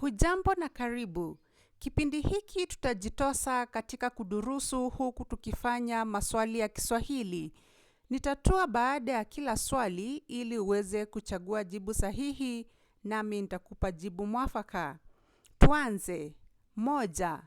Hujambo na karibu. Kipindi hiki tutajitosa katika kudurusu huku tukifanya maswali ya Kiswahili. Nitatoa baada ya kila swali ili uweze kuchagua jibu sahihi nami nitakupa jibu mwafaka. Tuanze. 1.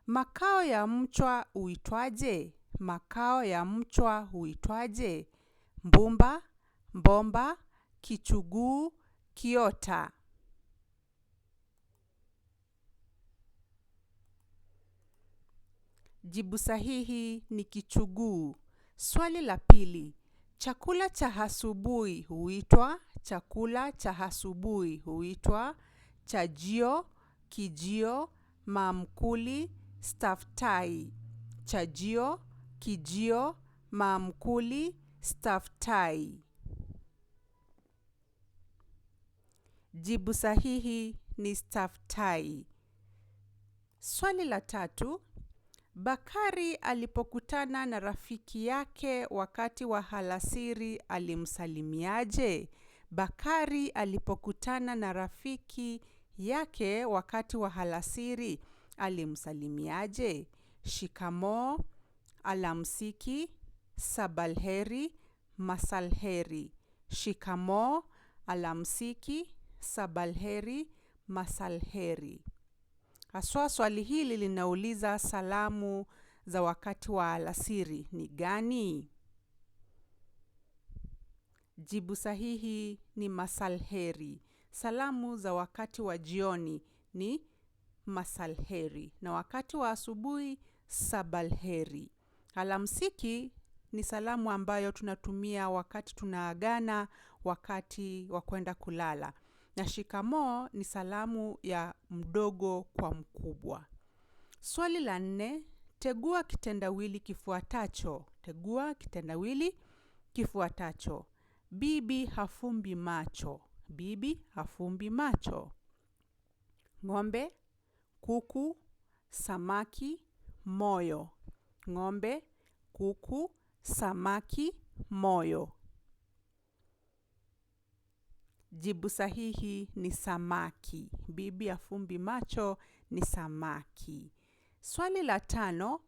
Makao ya mchwa huitwaje? Makao ya mchwa huitwaje? Mbumba, mbomba, kichuguu, kiota. Jibu sahihi ni kichuguu. Swali la pili. Chakula cha asubuhi huitwa? Chakula cha asubuhi huitwa chajio, kijio, maamkuli, staftahi. Chajio, kijio, maamkuli, staftahi. Jibu sahihi ni staftahi. Swali la tatu. Bakari alipokutana na rafiki yake wakati wa alasiri alimsalimiaje? Bakari alipokutana na rafiki yake wakati wa alasiri alimsalimiaje? Shikamoo, alamsiki, sabalheri, masalheri. Shikamoo, alamsiki, sabalheri, masalheri. Haswa swali hili linauliza salamu za wakati wa alasiri ni gani? Jibu sahihi ni masalheri. Salamu za wakati wa jioni ni masalheri. Na wakati wa asubuhi, sabalheri. Alamsiki ni salamu ambayo tunatumia wakati tunaagana wakati wa kwenda kulala. Na shikamoo ni salamu ya mdogo kwa mkubwa. Swali la 4, tegua kitendawili kifuatacho. Tegua kitendawili kifuatacho. Bibi hafumbi macho. Bibi hafumbi macho. Ng'ombe, kuku, samaki, moyo. Ng'ombe, kuku, samaki, moyo. Jibu sahihi ni samaki. Bibi hafumbi macho ni samaki. Swali la 5,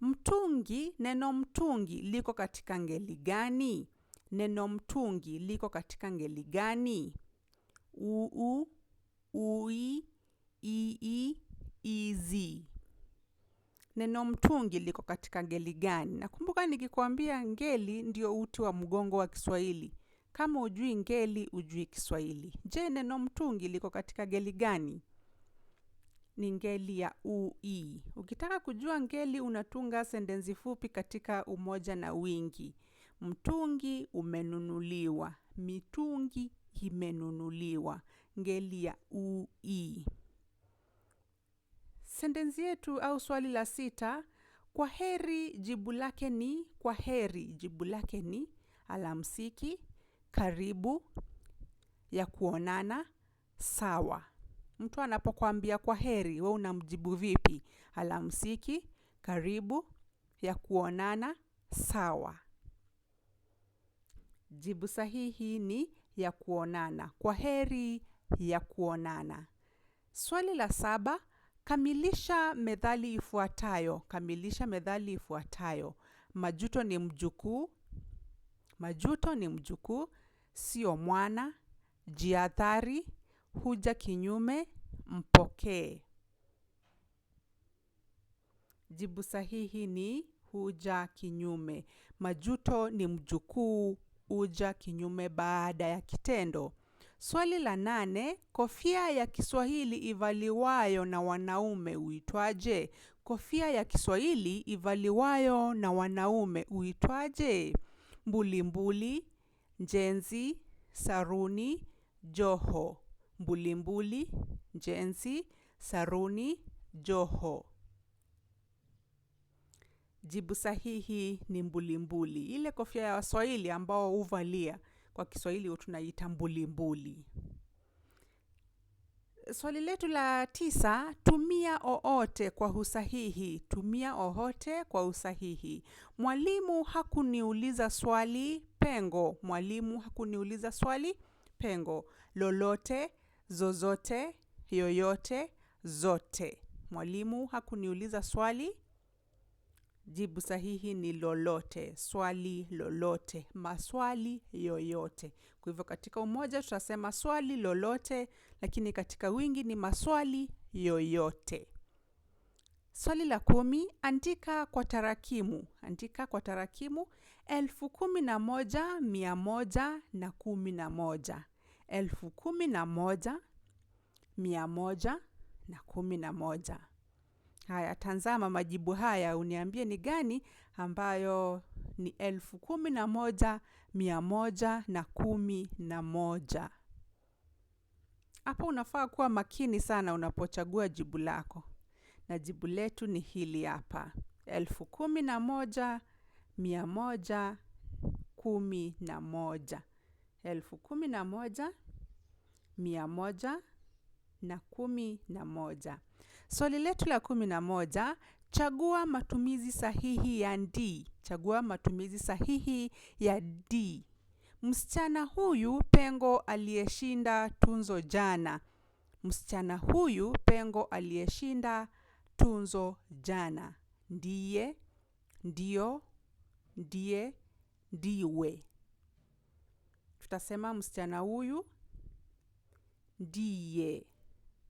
mtungi, neno mtungi liko katika ngeli gani? Neno mtungi liko katika ngeli gani? Uu, ui, ii, izi. Neno mtungi liko katika ngeli gani? Nakumbuka nikikwambia ngeli ndio uti wa mgongo wa Kiswahili. Kama hujui ngeli, hujui Kiswahili. Je, neno mtungi liko katika ngeli gani? Ni ngeli ya ui. Ukitaka kujua ngeli unatunga sentensi fupi katika umoja na wingi. Mtungi umenunuliwa. Mitungi imenunuliwa. Ngeli ya ui. Sentensi yetu au swali la 6. Kwa heri jibu lake ni? Kwa heri jibu lake ni alamsiki, karibu, ya kuonana, sawa. Mtu anapokuambia kwa heri, wewe unamjibu vipi? Alamsiki, karibu, ya kuonana, sawa. Jibu sahihi ni ya kuonana. Kwa heri, ya kuonana. Swali la 7, kamilisha methali ifuatayo. Kamilisha methali ifuatayo. Majuto ni mjukuu. Majuto ni mjukuu, sio mwana, jiathari, huja kinyume, mpokee. Jibu sahihi ni huja kinyume. Majuto ni mjukuu, huja kinyume baada ya kitendo. Swali la 8, kofia ya Kiswahili ivaliwayo na wanaume huitwaje? Kofia ya Kiswahili ivaliwayo na wanaume huitwaje? Mbulimbuli, njenzi, saruni, joho. Mbulimbuli, njenzi, saruni, joho. Jibu sahihi ni mbulimbuli. Ile kofia ya Waswahili ambao huvalia kwa Kiswahili tunaita mbulimbuli. Swali letu la 9, tumia oote kwa usahihi. Tumia oote kwa usahihi. Mwalimu hakuniuliza swali, pengo. Mwalimu hakuniuliza swali, pengo. Lolote, zozote, yoyote, zote. Mwalimu hakuniuliza swali. Jibu sahihi ni lolote, swali lolote, maswali yoyote. Kwa hivyo katika umoja tutasema swali lolote, lakini katika wingi ni maswali yoyote. Swali la 10, andika kwa tarakimu. Andika kwa tarakimu 11,111. 11,111. Haya, tazama majibu haya uniambie ni gani ambayo ni 11,111. Hapa unafaa kuwa makini sana unapochagua jibu lako. Na jibu letu ni hili hapa. 11,111. 11,111. Swali letu la 11, chagua matumizi sahihi ya ndi. Chagua matumizi sahihi ya di. Msichana huyu Pengo aliyeshinda tunzo jana. Msichana huyu Pengo aliyeshinda tunzo jana. Ndiye, ndio, ndiye, ndiwe. Tutasema msichana huyu ndiye.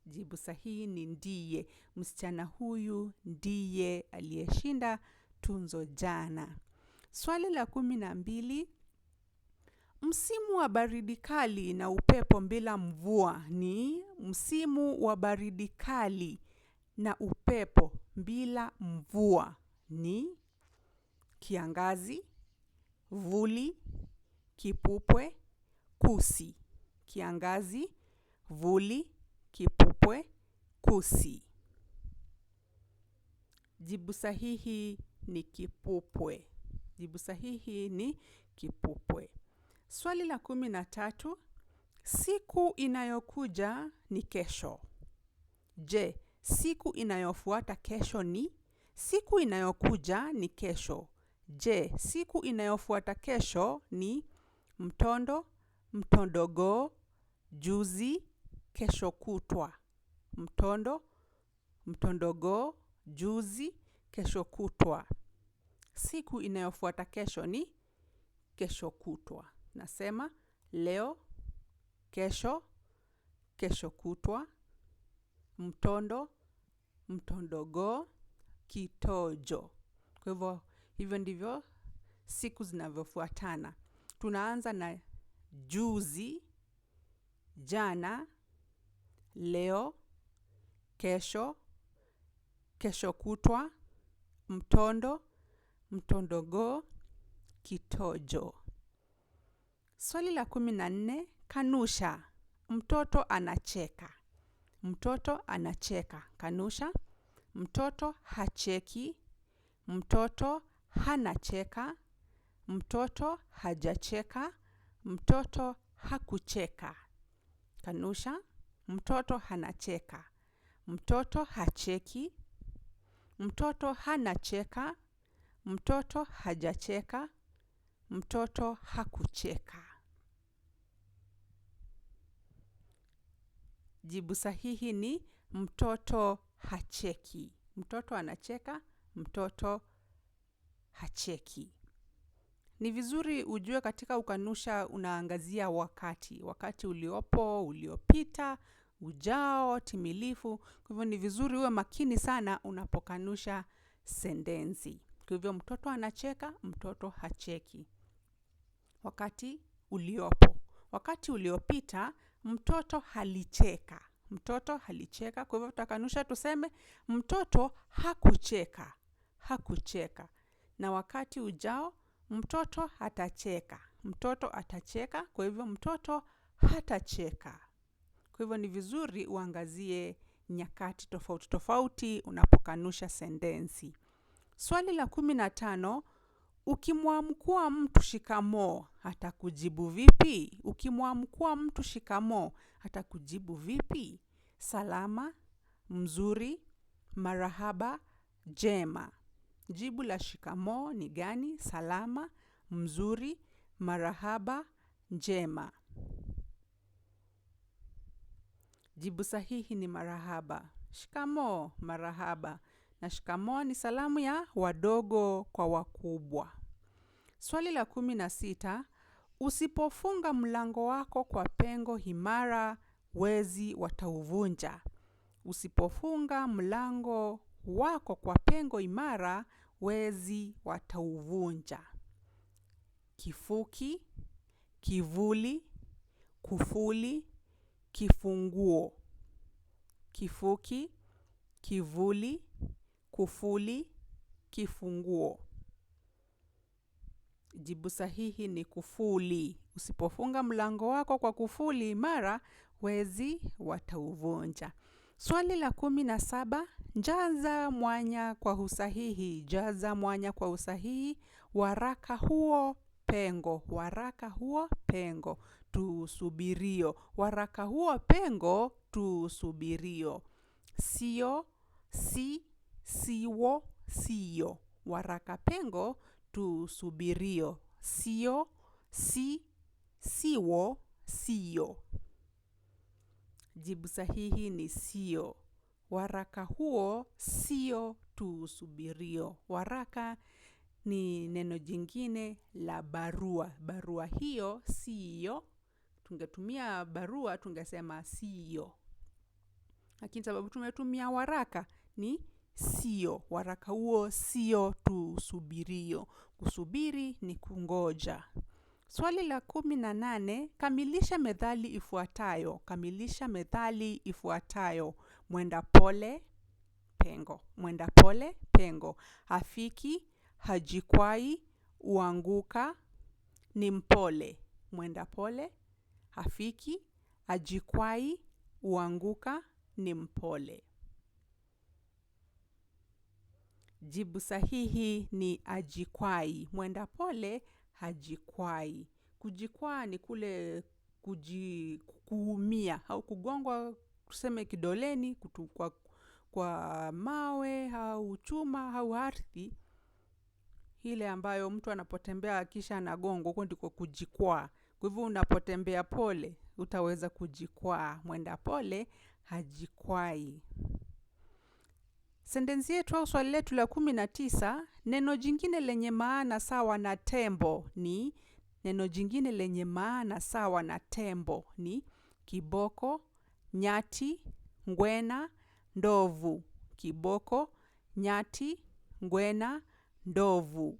Jibu sahihi ni ndiye. Msichana huyu ndiye aliyeshinda tunzo jana. Swali la 12, msimu wa baridi kali na upepo bila mvua ni? Msimu wa baridi kali na upepo bila mvua ni? Kiangazi, vuli, kipupwe, kusi. Kiangazi, vuli, kipupwe, kusi. Jibu sahihi ni kipupwe. Jibu sahihi ni kipupwe. Swali la 13, siku inayokuja ni kesho. Je, siku inayofuata kesho ni? Siku inayokuja ni kesho. Je, siku inayofuata kesho ni? Mtondo, mtondogo, juzi, kesho kutwa. Mtondo, mtondogo, juzi, kesho kutwa. Siku inayofuata kesho ni? Kesho kutwa. Nasema leo, kesho, kesho kutwa, mtondo, mtondogo, kitojo. Kwa hivyo ndivyo siku zinavyofuatana. Tunaanza na juzi, jana, leo, kesho, kesho kutwa, mtondo, mtondogo, kitojo. Swali la 14, kanusha. Mtoto anacheka. Mtoto anacheka. Kanusha. Mtoto hacheki. Mtoto hanacheka. Mtoto hajacheka. Mtoto hakucheka. Kanusha. Mtoto hanacheka. Mtoto hacheki. Mtoto hanacheka. Mtoto hajacheka. Mtoto hakucheka. Jibu sahihi ni mtoto hacheki. Mtoto anacheka, mtoto hacheki. Ni vizuri ujue katika ukanusha unaangazia wakati. Wakati uliopo, uliopita, ujao, timilifu. Kwa hivyo ni vizuri uwe makini sana unapokanusha sentensi. Kwa hivyo mtoto anacheka, mtoto hacheki. Wakati uliopo. Wakati uliopita, mtoto halicheka. Mtoto halicheka. Kwa hivyo tutakanusha tuseme mtoto hakucheka. Hakucheka. Na wakati ujao, mtoto hatacheka. Mtoto atacheka. Kwa hivyo mtoto hatacheka. Kwa hivyo ni vizuri uangazie nyakati tofauti tofauti unapokanusha sentensi. Swali la 15, ukimwamkua mtu shikamoo, atakujibu vipi? Ukimwamkua mtu shikamoo, atakujibu vipi? Salama, mzuri, marahaba, jema. Jibu la shikamoo ni gani? Salama, mzuri, marahaba, jema. Jibu sahihi ni marahaba. Shikamoo, marahaba. Na shikamoo ni salamu ya wadogo kwa wakubwa. Swali la 16, usipofunga mlango wako kwa pengo imara, wezi watauvunja. Usipofunga mlango wako kwa pengo imara, wezi watauvunja. Kifuki, kivuli, kufuli, kifunguo. Kifuki, kivuli, kufuli, kifunguo. Jibu sahihi ni kufuli. Usipofunga mlango wako kwa kufuli imara, wezi watauvunja. Swali la 17, jaza mwanya kwa usahihi. Jaza mwanya kwa usahihi. Waraka huo pengo. Waraka huo pengo. Tusubirio. Waraka huo pengo. Tusubirio. Sio, si, siwo, siyo. Waraka pengo. Tusubirio. Sio, si, siwo, siyo. Jibu sahihi ni sio. Waraka huo sio tusubirio. Waraka ni neno jingine la barua. Barua hiyo sio. Tungetumia barua tungesema sio. Lakini sababu tumetumia waraka ni sio. Waraka huo sio tusubirio. Kusubiri ni kungoja. Swali la 18, kamilisha methali ifuatayo. Kamilisha methali ifuatayo. Mwenda pole, pengo. Mwenda pole, pengo. Hafiki, hajikwai, uanguka, ni mpole. Mwenda pole, hafiki, hajikwai, uanguka, ni mpole. Jibu sahihi ni hajikwai. Mwenda pole, hajikwai. Kujikwaa ni kule kuumia au kugongwa tuseme kidoleni kwa mawe au chuma au ardhi. Ile ambayo mtu anapotembea kisha anagongwa, huko ndiko kujikwaa. Kwa hivyo unapotembea pole utaweza kujikwaa. Mwenda pole, hajikwai. Sentensi yetu au swali letu la 19, neno jingine lenye maana sawa na tembo ni. Neno jingine lenye maana sawa na tembo ni kiboko, nyati, ngwena, ndovu. Kiboko, nyati, ngwena, ndovu.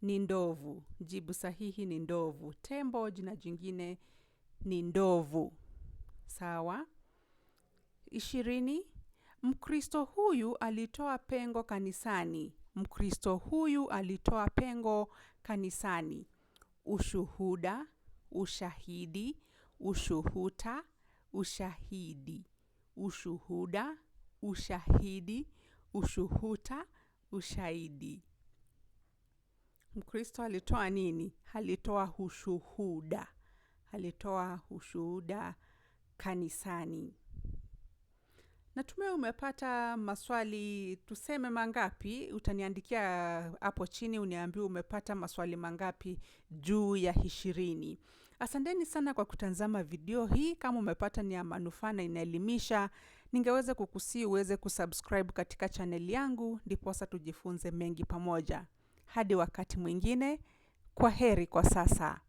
Ni ndovu. Jibu sahihi ni ndovu. Tembo jina jingine ni ndovu. Sawa? 20, Mkristo huyu alitoa pengo kanisani. Mkristo huyu alitoa pengo kanisani. Ushuhuda, ushahidi, ushuhuta, ushahidi. Ushuhuda, ushahidi, ushuhuta, ushahidi. Mkristo alitoa nini? Alitoa ushuhuda. Alitoa ushuhuda kanisani. Natumai umepata maswali tuseme mangapi. Utaniandikia hapo chini uniambie umepata maswali mangapi juu ya 20. Asanteni sana kwa kutazama video hii. Kama umepata ni ya manufaa na inaelimisha, ningeweza kukusihi uweze kusubscribe katika channel yangu ndiposa tujifunze mengi pamoja. Hadi wakati mwingine, kwaheri kwa sasa.